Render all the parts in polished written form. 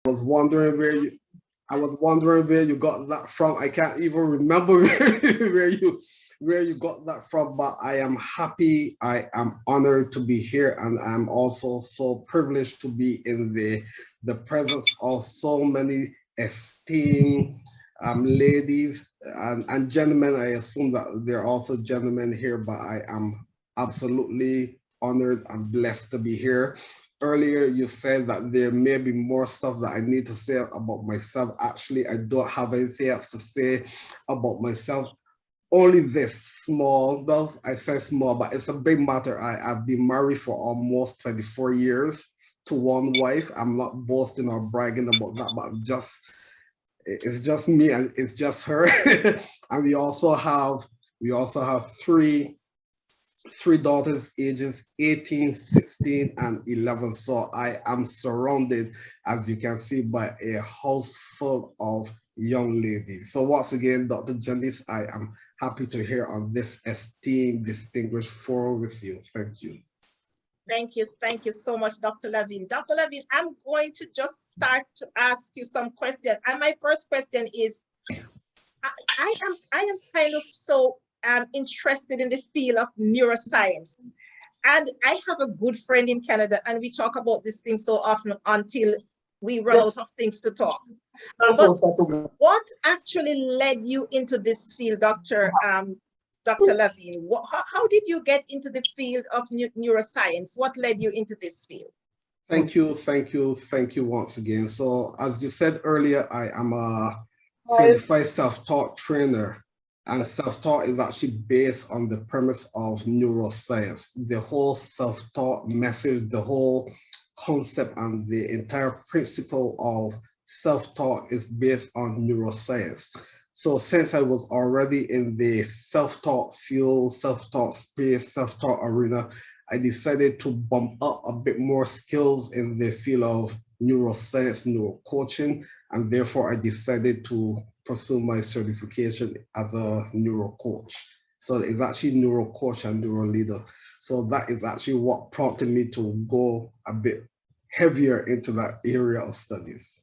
was wondering where you I was wondering where you got that from. I can't even remember where you got that from, but I am happy. I am honored to be here, and I'm also so privileged to be in the presence of so many esteemed ladies and gentlemen. I assume that there are also gentlemen here, but I am absolutely honored and blessed to be here. Earlier you said that there may be more stuff that I need to say about myself. Actually, I don't have anything else to say about myself. Only this small, well, I say small, but it's a big matter. I've been married for almost 24 years to one wife. I'm not boasting or bragging about that, but it's just me and it's just her. And we also have three daughters ages 18, 16, and 11. So I am surrounded, as you can see, by a house full of young ladies. So once again, Dr. Janice, I am happy to hear on this esteemed distinguished forum with you. Thank you. Thank you so much, Dr. Levine. Dr. Levine, I'm going to just start to ask you some questions. And my first question is, I am kind of so interested in the field of neuroscience. And I have a good friend in Canada, and we talk about this thing so often until we run out of things to talk. But what actually led you into this field, Dr. Levine? How did you get into the field of neuroscience? What led you into this field? Thank you, thank you, thank you once again. So as you said earlier, I am a certified self-taught trainer, and self-taught is actually based on the premise of neuroscience. The whole self-taught message, the whole concept and the entire principle of self-taught is based on neuroscience. So since I was already in the self-taught field, self-taught space, self-taught arena, I decided to bump up a bit more skills in the field of neuroscience, neurocoaching, and therefore I decided to pursue my certification as a neuro coach. So it's actually neuro coach and neuro leader. So that is actually what prompted me to go a bit heavier into that area of studies.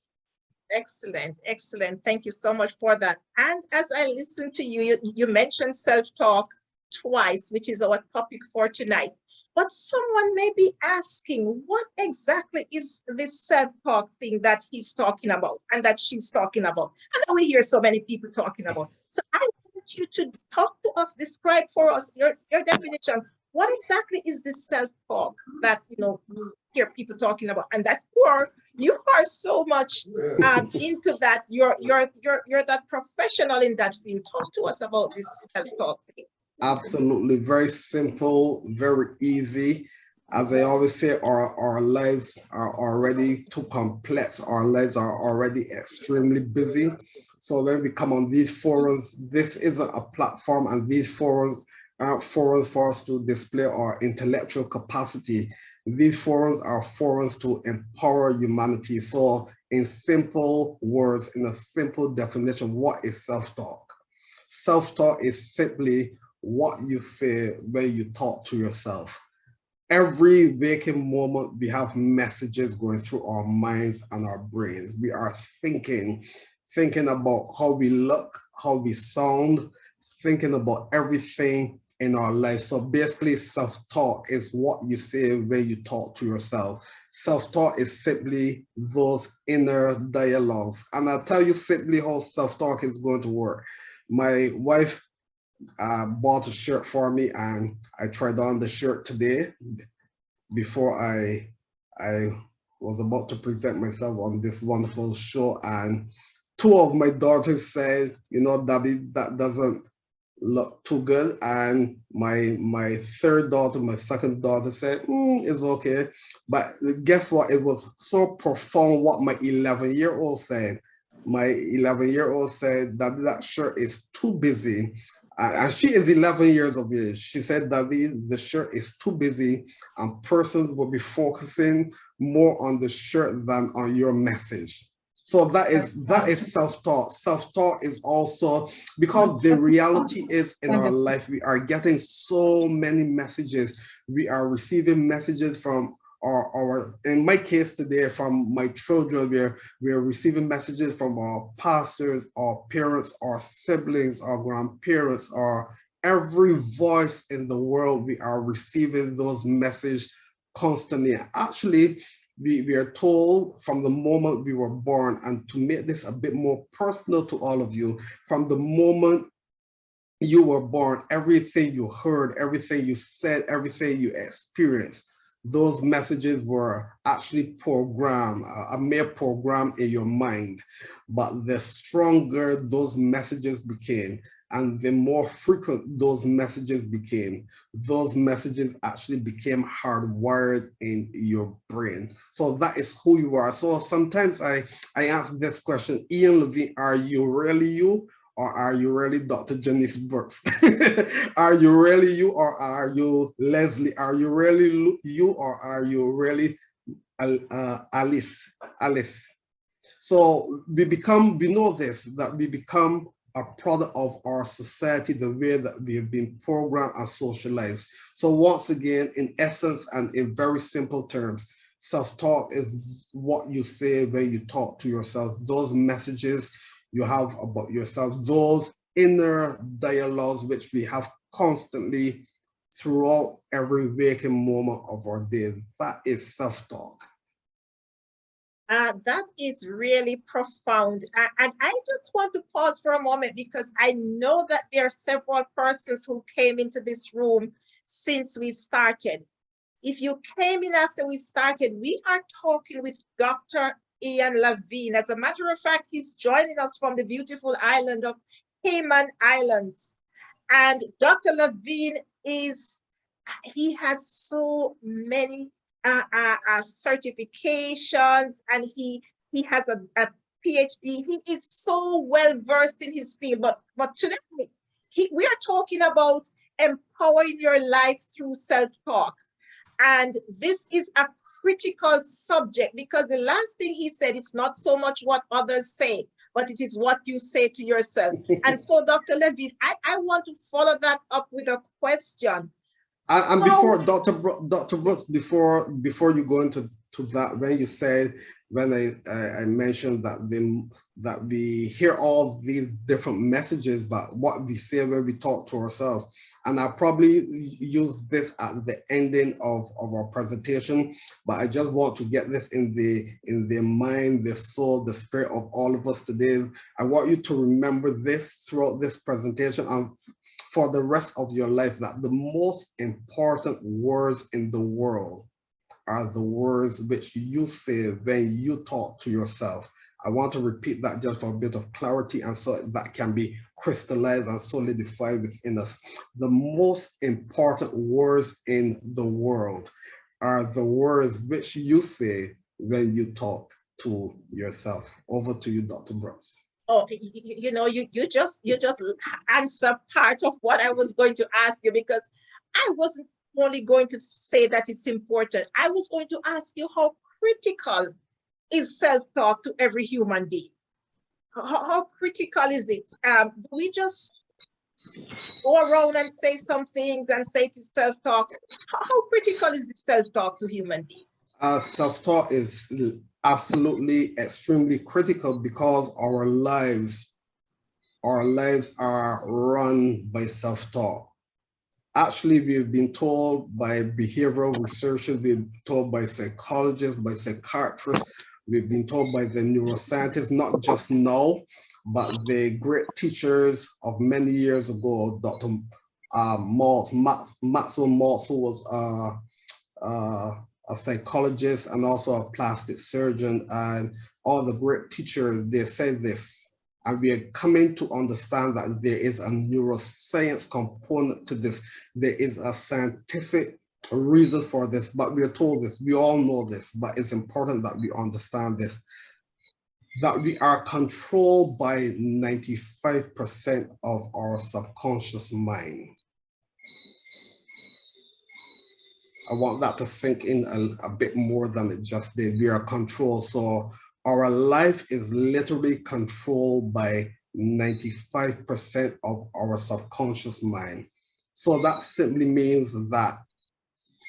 Excellent, excellent. Thank you so much for that. And as I listened to you, you mentioned self-talk twice, which is our topic for tonight. But someone may be asking, what exactly is this self-talk thing that he's talking about and that she's talking about? And then we hear so many people talking about. So I want you to talk to us, describe for us your definition. What exactly is this self-talk that you hear people talking about, and that you are so much into that? You're that professional in that field. Talk to us about this self-talk thing. Absolutely, very simple, very easy. As I always say, our lives are already too complex. Our lives are already extremely busy. So when we come on these forums, this isn't a platform, and these forums aren't forums for us to display our intellectual capacity. These forums are forums to empower humanity. So in simple words, in a simple definition, what is self-talk? Self-talk is simply what you say when you talk to yourself. Every waking moment, we have messages going through our minds and our brains. We are thinking about how we look, how we sound, thinking about everything in our life. So basically, self-talk is what you say when you talk to yourself. Self-talk is simply those inner dialogues. And I'll tell you simply how self-talk is going to work. My wife bought a shirt for me, and I tried on the shirt today before I was about to present myself on this wonderful show. And two of my daughters said, Daddy, that doesn't look too good. And my third daughter, my second daughter said, it's okay. But guess what? It was so profound what my 11-year-old said. My 11-year-old said that that shirt is too busy. And she is 11 years of age. She said that the shirt is too busy, and persons will be focusing more on the shirt than on your message. So that is self-taught. Self-taught is also because the reality is in our life, we are getting so many messages. We are receiving messages from or in my case today, from my children, we're receiving messages from our pastors, our parents, our siblings, our grandparents, or every voice in the world. We are receiving those messages constantly. Actually, we are told from the moment we were born, and to make this a bit more personal to all of you, from the moment you were born, everything you heard, everything you said, everything you experienced, those messages were actually programmed, a mere program in your mind. But the stronger those messages became, and the more frequent those messages became, those messages actually became hardwired in your brain. So that is who you are. So sometimes I ask this question, Ian Levine, are you really you? Or are you really Dr. Janice Brooks? Are you really you, or are you Leslie? Are you really you, or are you really Alice? Alice. So we know this, that we become a product of our society, the way that we have been programmed and socialized. So once again, in essence and in very simple terms, self-talk is what you say when you talk to yourself. Those messages you have about yourself, those inner dialogues which we have constantly throughout every waking moment of our day. That is self-talk. That is really profound. And I just want to pause for a moment because I know that there are several persons who came into this room since we started. If you came in after we started, we are talking with Dr. Ian Levine. As a matter of fact, he's joining us from the beautiful island of Cayman Islands. And Dr. Levine he has so many certifications, and he has a PhD. He is so well versed in his field. But today, we are talking about empowering your life through self-talk. And this is a critical subject because the last thing he said is not so much what others say, but it is what you say to yourself. And so, Dr. Levine, I want to follow that up with a question. And before Dr. Brooks, before you go into that, when you said, when I mentioned that we hear all these different messages, but what we say when we talk to ourselves, and I'll probably use this at the ending of our presentation, but I just want to get this in the mind, the soul, the spirit of all of us today. I want you to remember this throughout this presentation and for the rest of your life, that the most important words in the world are the words which you say when you talk to yourself. I want to repeat that just for a bit of clarity, and so that can be crystallized and solidified within us. The most important words in the world are the words which you say when you talk to yourself. Over to you, Dr. Brooks. Oh, you just answer part of what I was going to ask you, because I wasn't only going to say that it's important. I was going to ask you, how critical is self-talk to every human being? How critical is it? We just go around and say some things and say it's self-talk. How critical is self-talk to human beings? Self-talk is absolutely extremely critical because our lives are run by self-talk. Actually, we've been told by behavioral researchers, we've been told by psychologists, by psychiatrists, we've been told by the neuroscientists, not just now, but the great teachers of many years ago, Dr. Maxwell Maltz, who was a psychologist and also a plastic surgeon, and all the great teachers, they say this. And we are coming to understand that there is a neuroscience component to this. There is a scientific reason for this, but we are told this, we all know this, but it's important that we understand this, that we are controlled by 95% of our subconscious mind. I want that to sink in a bit more than it just did. We are controlled. So our life is literally controlled by 95% of our subconscious mind. So that simply means that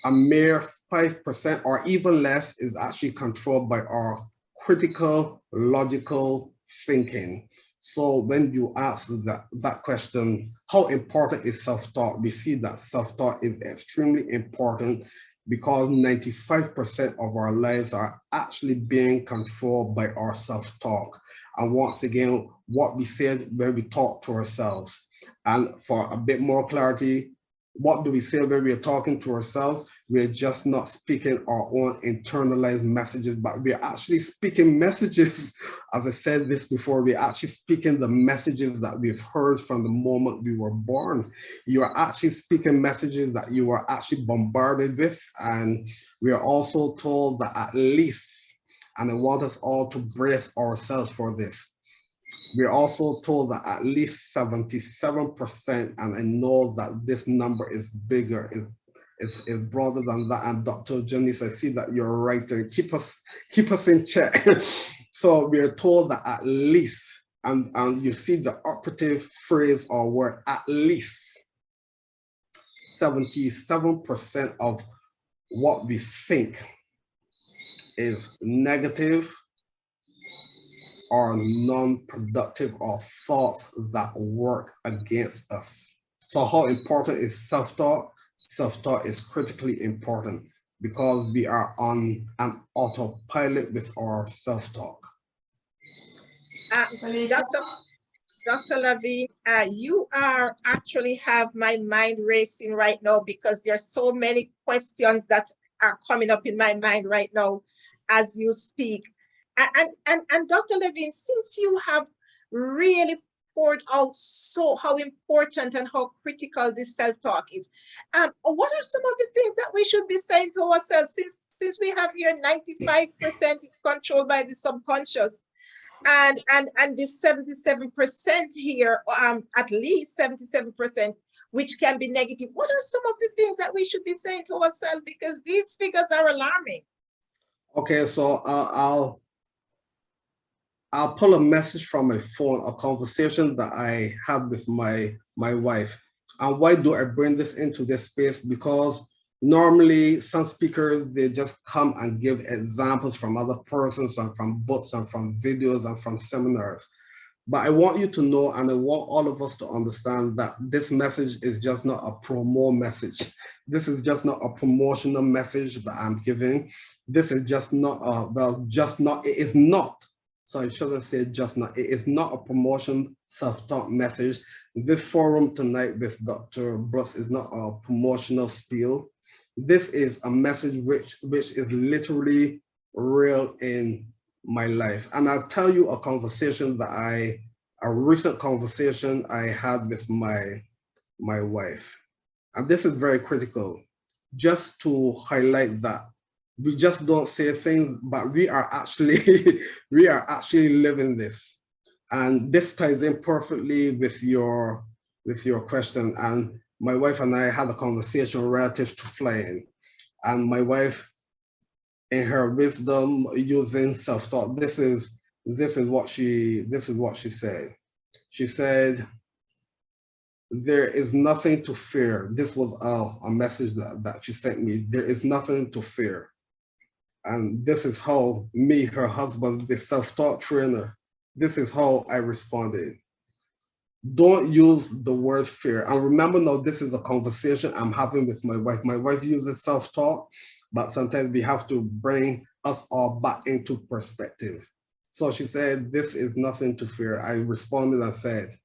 a mere 5% or even less is actually controlled by our critical, logical thinking. So when you ask that question, how important is self-talk? We see that self-talk is extremely important because 95% of our lives are actually being controlled by our self-talk. And once again, what we said when we talk to ourselves. And for a bit more clarity, what do we say when we're talking to ourselves? We're just not speaking our own internalized messages, but we're actually speaking messages. As I said this before, we're actually speaking the messages that we've heard from the moment we were born. You are actually speaking messages that you are actually bombarded with. And we are also told that at least, and I want us all to brace ourselves for this, we're also told that at least 77%, and I know that this number is bigger, is broader than that. And Dr. Janice, I see that you're right there. Keep us in check. So we're told that at least, and you see the operative phrase or word, at least 77% of what we think is negative or non-productive or thoughts that work against us. So how important is self-talk? Self-talk is critically important because we are on an autopilot with our self-talk. Dr. Levine, you are actually have my mind racing right now because there's so many questions that are coming up in my mind right now as you speak. And Dr. Levine, since you have really poured out so how important and how critical this self-talk is, what are some of the things that we should be saying to ourselves since we have here 95% is controlled by the subconscious, and this 77% here, at least 77%, which can be negative? What are some of the things that we should be saying to ourselves, because these figures are alarming? Okay, so I'll pull a message from my phone, a conversation that I had with my wife. And why do I bring this into this space? Because normally some speakers, they just come and give examples from other persons and from books and from videos and from seminars. But I want you to know, and I want all of us to understand that this message is just not a promo message. This is just not a promotional message that I'm giving. This is just not it is not. So I shouldn't say just not. It is not a promotion self-taught message. This forum tonight with Dr. Brooks is not a promotional spiel. This is a message which is literally real in my life. And I'll tell you a recent conversation I had with my wife. And this is very critical, just to highlight that we just don't say things, but we are actually living this. And this ties in perfectly with your question. And my wife and I had a conversation relative to flying. And my wife, in her wisdom, using self-talk, this is what she said. She said, there is nothing to fear. This was a message that she sent me. There is nothing to fear. And this is how me, her husband, the self-taught trainer, this is how I responded. Don't use the word fear. And remember now, this is a conversation I'm having with my wife. My wife uses self-talk, but sometimes we have to bring us all back into perspective. So she said, this is nothing to fear. I responded and said,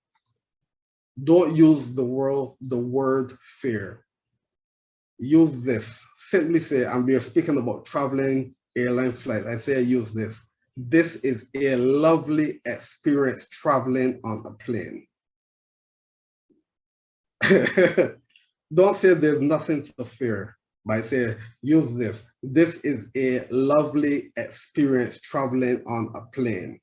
don't use the word fear. Use this. Simply say, and we are speaking about traveling, airline flights. I say I use this. This is a lovely experience traveling on a plane. Don't say there's nothing to fear, but I say use this. This is a lovely experience traveling on a plane.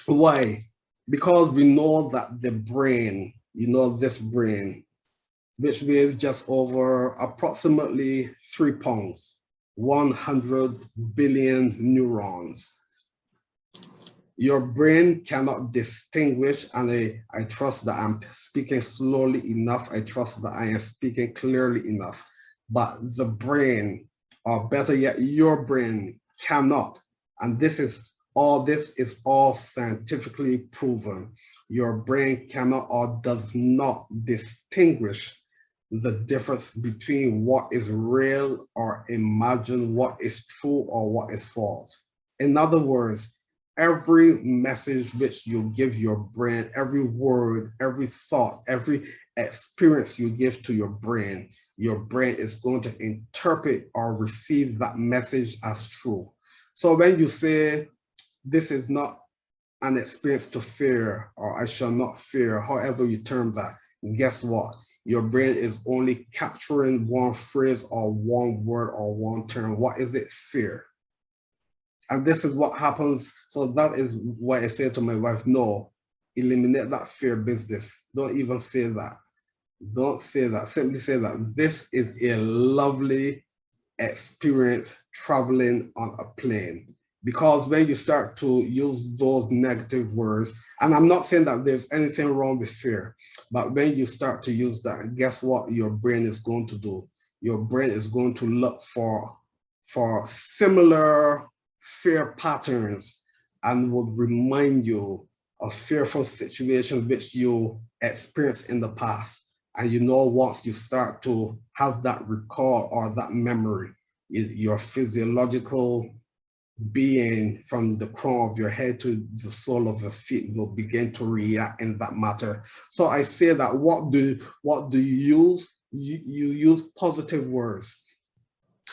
Why? Because we know that the brain, this brain, which weighs just over approximately 3 pounds, 100 billion neurons. Your brain cannot distinguish, and I trust that I'm speaking slowly enough. I trust that I am speaking clearly enough. but the brain, or better yet, your brain cannot. And this is all scientifically proven. Your brain cannot or does not distinguish the difference between what is real or imagined, what is true or what is false. In other words, every message which you give your brain, every word, every thought, every experience you give to your brain is going to interpret or receive that message as true. So when you say, this is not an experience to fear, or I shall not fear, however you term that, guess what? Your brain is only capturing one phrase or one word or one term. What is it? Fear. And this is what happens. So that is why I say to my wife, no, eliminate that fear business. Don't even say that. Don't say that. Simply say that this is a lovely experience traveling on a plane. Because when you start to use those negative words, and I'm not saying that there's anything wrong with fear, but when you start to use that, guess what your brain is going to do? Your brain is going to look for similar fear patterns and would remind you of fearful situations which you experienced in the past. And you know, once you start to have that recall or that memory, your physiological being from the crown of your head to the sole of your feet will begin to react in that matter. So I say that what do you use? You use positive words.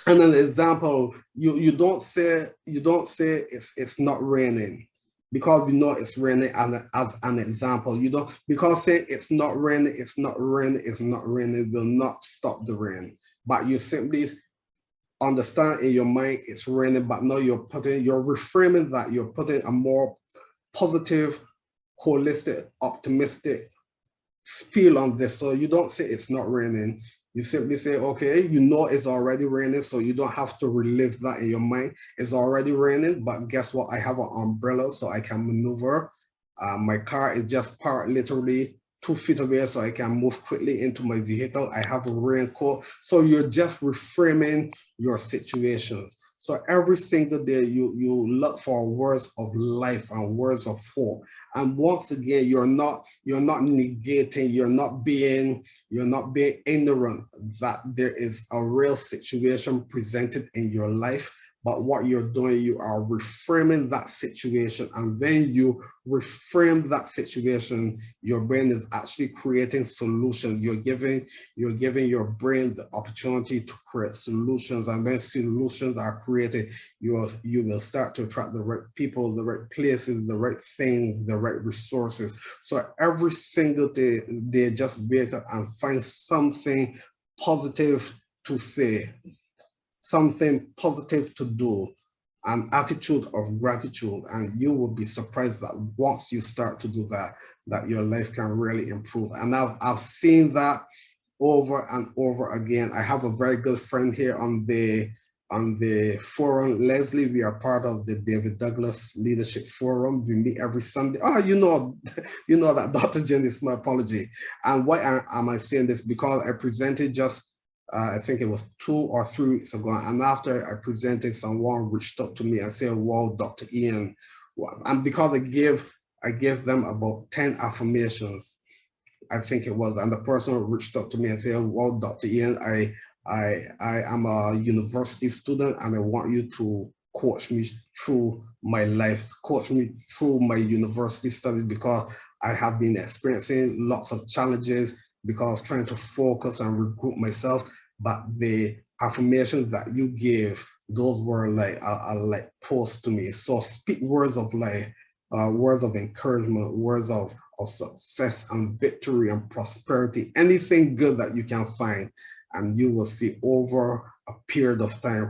And an example, you don't say it's not raining, because you know it's raining. And as an example, you don't, because say it's not raining, it's not raining, it's not raining will not stop the rain. But you simply understand in your mind it's raining, but now you're reframing that, you're putting a more positive, holistic, optimistic spiel on this. So you don't say it's not raining. You simply say, okay, you know it's already raining, so you don't have to relive that in your mind. It's already raining, but guess what? I have an umbrella, so I can maneuver. My car is just parked literally 2 feet away, so I can move quickly into my vehicle. I have a raincoat. So you're just reframing your situations. So every single day you look for words of life and words of hope. And once again, you're not negating, you're not being ignorant that there is a real situation presented in your life. But what you're doing, you are reframing that situation. And when you reframe that situation, your brain is actually creating solutions. You're giving your brain the opportunity to create solutions. And when solutions are created, you will start to attract the right people, the right places, the right things, the right resources. So every single day, they just wake up and find something positive to say, something positive to do, an attitude of gratitude, and you will be surprised that once you start to do that, that your life can really improve. And I've seen that over and over again. I have a very good friend here on the forum, Leslie. We are part of the David Douglas Leadership Forum. We meet every Sunday. Oh, you know that, Dr. Jen, is my apology. And why am I saying this? Because I presented just I think it was 2 or 3 weeks ago. And after I presented, someone reached out to me and said, wow, Dr. Ian. And because I gave them about 10 affirmations, I think it was. And the person reached out to me and said, well, Dr. Ian, I am a university student and I want you to coach me through my life, coach me through my university studies, because I have been experiencing lots of challenges because trying to focus and regroup myself. But the affirmations that you gave, those were like posts to me. So speak words of life, words of encouragement, words of success and victory and prosperity, anything good that you can find, and you will see over a period of time,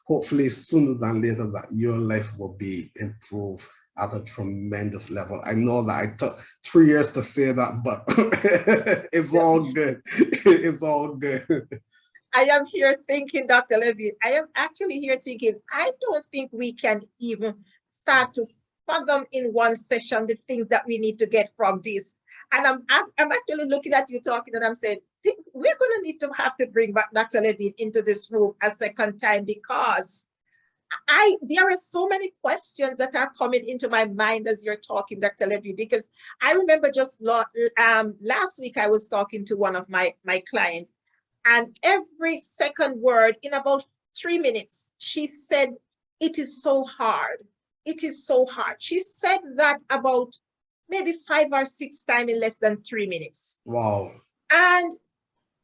hopefully sooner than later, that your life will be improved at a tremendous level. I know that I took 3 years to say that, but it's all good. It's all good. I am here thinking, Dr. Levy, I am actually here thinking, I don't think we can even start to fathom in one session the things that we need to get from this. And I'm actually looking at you talking and I'm saying, we're going to need to have to bring back Dr. Levine into this room a second time, because there are so many questions that are coming into my mind as you're talking, Dr. Levine, because I remember just last week I was talking to one of my clients, and every second word in about 3 minutes, she said, it is so hard. It is so hard. She said that about maybe 5 or 6 times in less than 3 minutes. Wow. And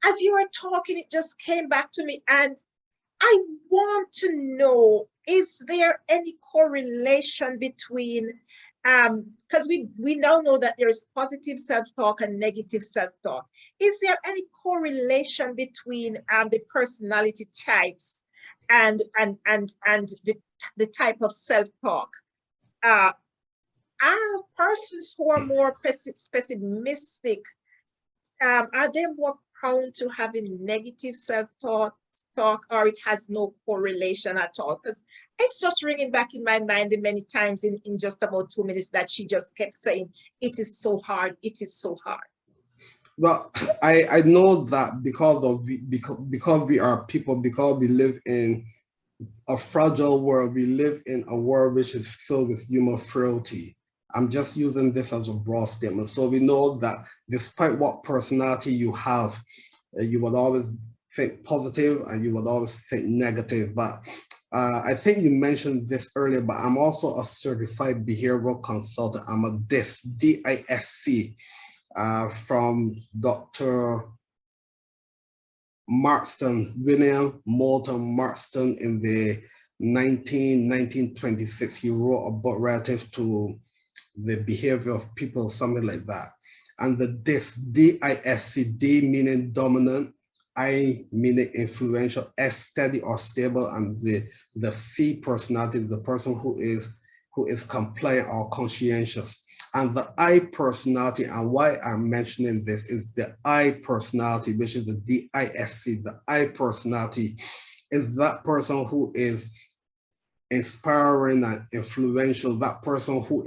as you were talking, it just came back to me. And I want to know, is there any correlation between, because we now know that there is positive self-talk and negative self-talk. Is there any correlation between the personality types and the type of self-talk? Are persons who are more pessimistic, are they more prone to having negative self-talk, or it has no correlation at all? Because it's just ringing back in my mind the many times in just about 2 minutes that she just kept saying, it is so hard, it is so hard. Well, I know that because we are people, because we live in a fragile world, we live in a world which is filled with human frailty. I'm just using this as a broad statement. So we know that despite what personality you have, you would always think positive and you would always think negative. But I think you mentioned this earlier, but I'm also a certified behavioral consultant. I'm a DISC, D-I-S-C, from Dr. Marston, William Moulton Marston, in the 1926. He wrote a book relative to the behavior of people, something like that. And the DISC, D-I-S-C, D meaning dominant, I meaning influential, S steady or stable, and the C personality is the person who is compliant or conscientious. And the I personality, and why I'm mentioning this, is the I personality, which is the D-I-S-C. The I personality is that person who is inspiring and influential, that person who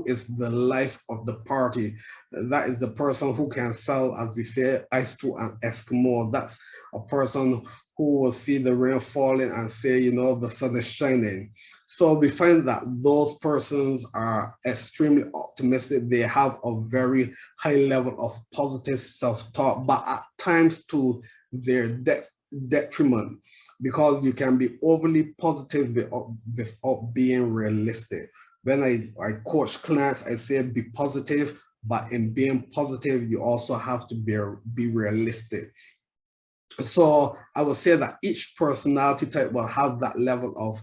is the life of the party. That is the person who can sell, as we say, ice to an Eskimo. That's a person who will see the rain falling and say, you know, the sun is shining. So we find that those persons are extremely optimistic. They have a very high level of positive self-talk, but at times to their detriment, because you can be overly positive without being realistic. When I coach clients, I say be positive, but in being positive, you also have to be realistic. So I would say that each personality type will have that level of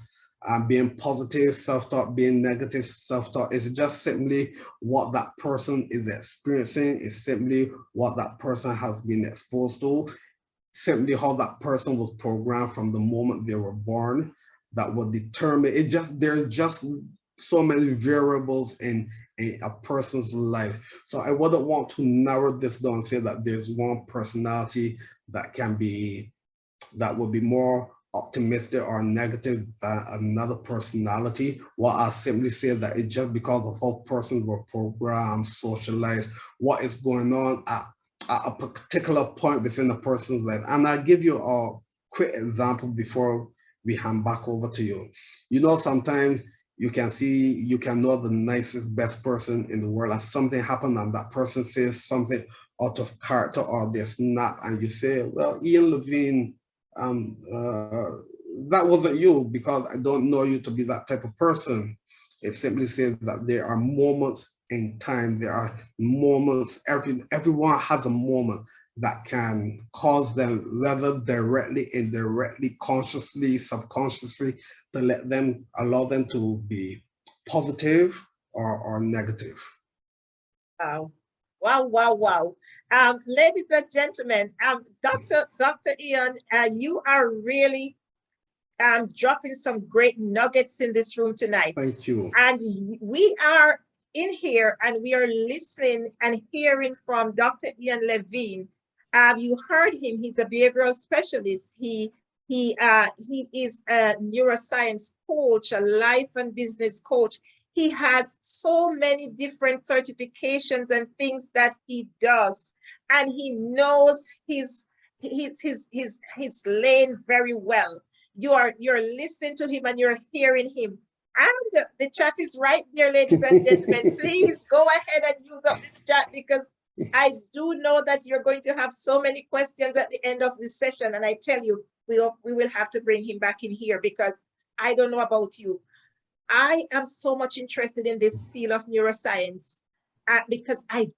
being positive self-talk, being negative self-talk. Is just simply what that person is experiencing, is simply what that person has been exposed to, simply how that person was programmed from the moment they were born, that will determine it. There's just so many variables in a person's life. So I wouldn't want to narrow this down and say that there's one personality that will be more optimistic or negative than another personality. What I simply say that it's just because of how persons were programmed, socialized, what is going on at a particular point within the person's life. And I'll give you a quick example before we hand back over to you. You know, sometimes you can know the nicest, best person in the world, and something happened and that person says something out of character or they snap, and you say, well, Ian Levine, that wasn't you, because I don't know you to be that type of person. It simply says that there are moments in time, there are moments, everyone has a moment that can cause them, whether directly, indirectly, consciously, subconsciously, to allow them to be positive or negative. Wow. Wow. Ladies and gentlemen, Dr. Ian, you are really dropping some great nuggets in this room tonight. Thank you. And we are in here and we are listening and hearing from Dr. Ian Levine. You heard him, he's a behavioral specialist. He is a neuroscience coach, a life and business coach. He has so many different certifications and things that he does. And he knows his he's laying very well. You're listening to him and you're hearing him. And the chat is right there, ladies and gentlemen. Please go ahead and use up this chat, because I do know that you're going to have so many questions at the end of this session. And I tell you, we will have to bring him back in here, because I don't know about you. I am so much interested in this field of neuroscience because I